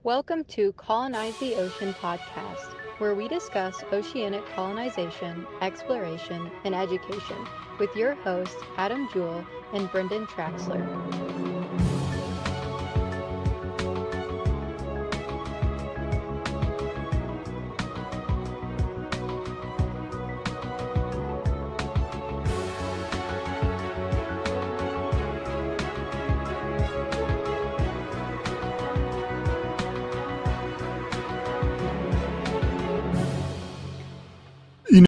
Welcome to Colonize the Ocean podcast, where we discuss oceanic colonization, exploration, and education with your hosts Adam Jewell and Brendan Traxler.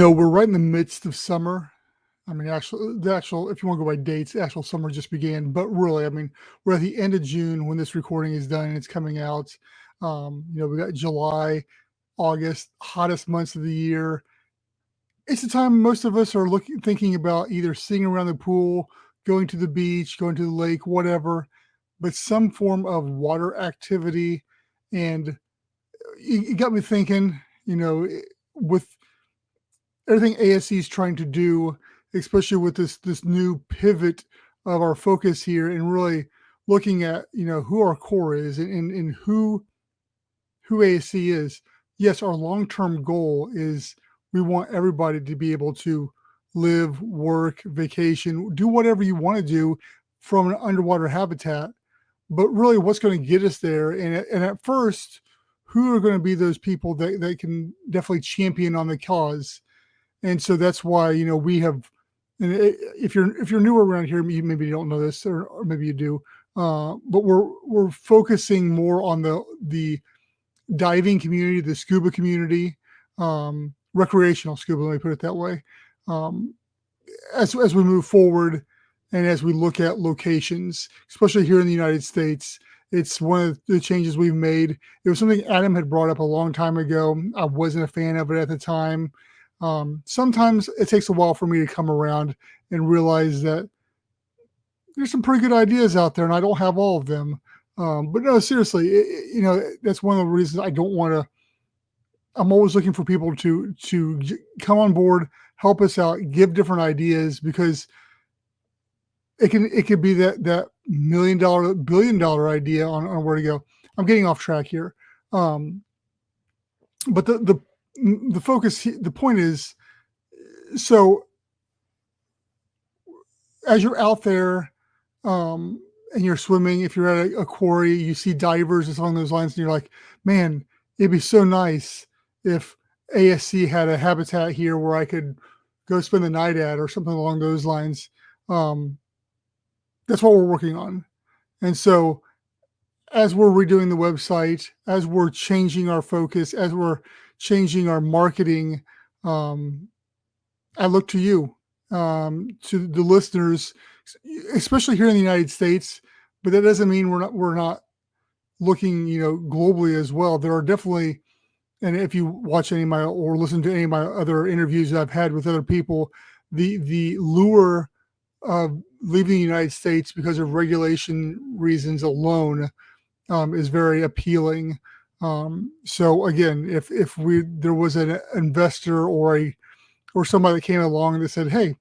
We're right in the midst of summer. I mean, if you want to go by dates, the actual summer just began. But really, I mean, we're at the end of June when this recording is done and it's coming out. We got July, August, hottest months of the year. It's the time most of us are thinking about either sitting around the pool, going to the beach, going to the lake, whatever, but some form of water activity. And it got me thinking, with everything ASC is trying to do, especially with this new pivot of our focus here, and really looking at who our core is and who ASC is. Yes, our long-term goal is we want everybody to be able to live, work, vacation, do whatever you want to do from an underwater habitat. But really, what's going to get us there? And at first, who are going to be those people that can definitely champion on the cause? And so that's why, we have, and if you're newer around here, you maybe don't know this, or maybe you do, but we're focusing more on the diving community, the scuba community, recreational scuba, let me put it that way. As we move forward and as we look at locations, especially here in the United States, it's one of the changes we've made. It was something Adam had brought up a long time ago. I wasn't a fan of it at the time. Sometimes it takes a while for me to come around and realize that there's some pretty good ideas out there and I don't have all of them. But no, seriously, that's one of the reasons I don't want to. I'm always looking for people to come on board, help us out, give different ideas, because it could be that $1 million, $1 billion idea on where to go. I'm getting off track here. But the focus, the point is, so as you're out there and you're swimming, if you're at a quarry, you see divers and along those lines, and you're like, man, it'd be so nice if ASC had a habitat here where I could go spend the night at, or something along those lines. That's what we're working on. And so as we're redoing the website, as we're changing our focus, as we're changing our marketing, I look to you, to the listeners, especially here in the United States. But that doesn't mean we're not looking, globally as well. There are definitely, and if you watch any of my or listen to any of my other interviews that I've had with other people, the lure of leaving the United States because of regulation reasons alone is very appealing. So again, if there was an investor or somebody that came along and said, hey,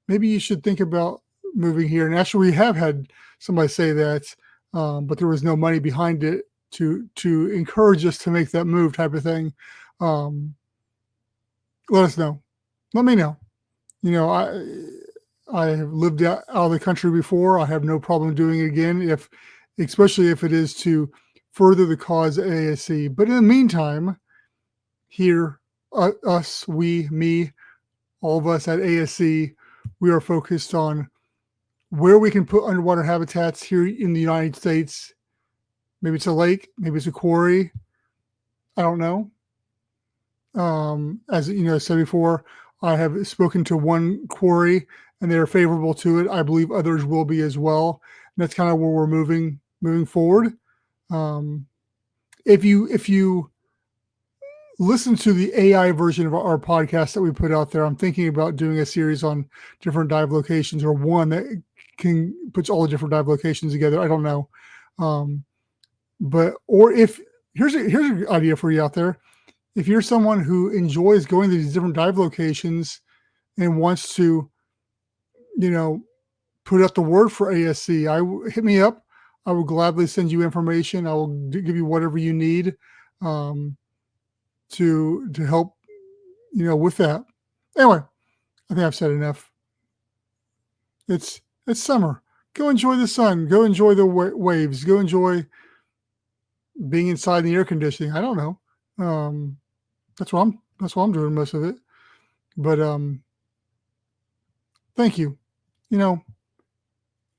maybe you should think about moving here. And actually we have had somebody say that, but there was no money behind it to encourage us to make that move, type of thing. Let us know. Let me know. I have lived out of the country before. I have no problem doing it again, especially if it is to further the cause of ASC. But in the meantime, here, us, we, me, all of us at ASC, we are focused on where we can put underwater habitats here in the United States. Maybe it's a lake, maybe it's a quarry. I don't know. As I said before, I have spoken to one quarry and they're favorable to it. I believe others will be as well. And that's kind of where we're moving forward. If you listen to the AI version of our podcast that we put out there, I'm thinking about doing a series on different dive locations, or one that puts all the different dive locations together. I don't know. Here's an idea for you out there. If you're someone who enjoys going to these different dive locations and wants to, put out the word for ASC, hit me up. I will gladly send you information. I will give you whatever you need um, to help, with that. Anyway, I think I've said enough. It's summer. Go enjoy the sun. Go enjoy the waves. Go enjoy being inside the air conditioning. I don't know. That's what I'm doing most of it. But thank you. I don't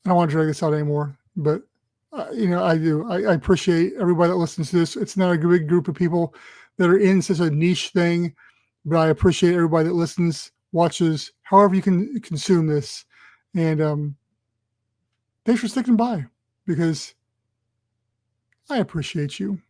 want to drag this out anymore, but I do. I appreciate everybody that listens to this. It's not a big group of people that are in such a niche thing, but I appreciate everybody that listens, watches, however you can consume this. And thanks for sticking by, because I appreciate you.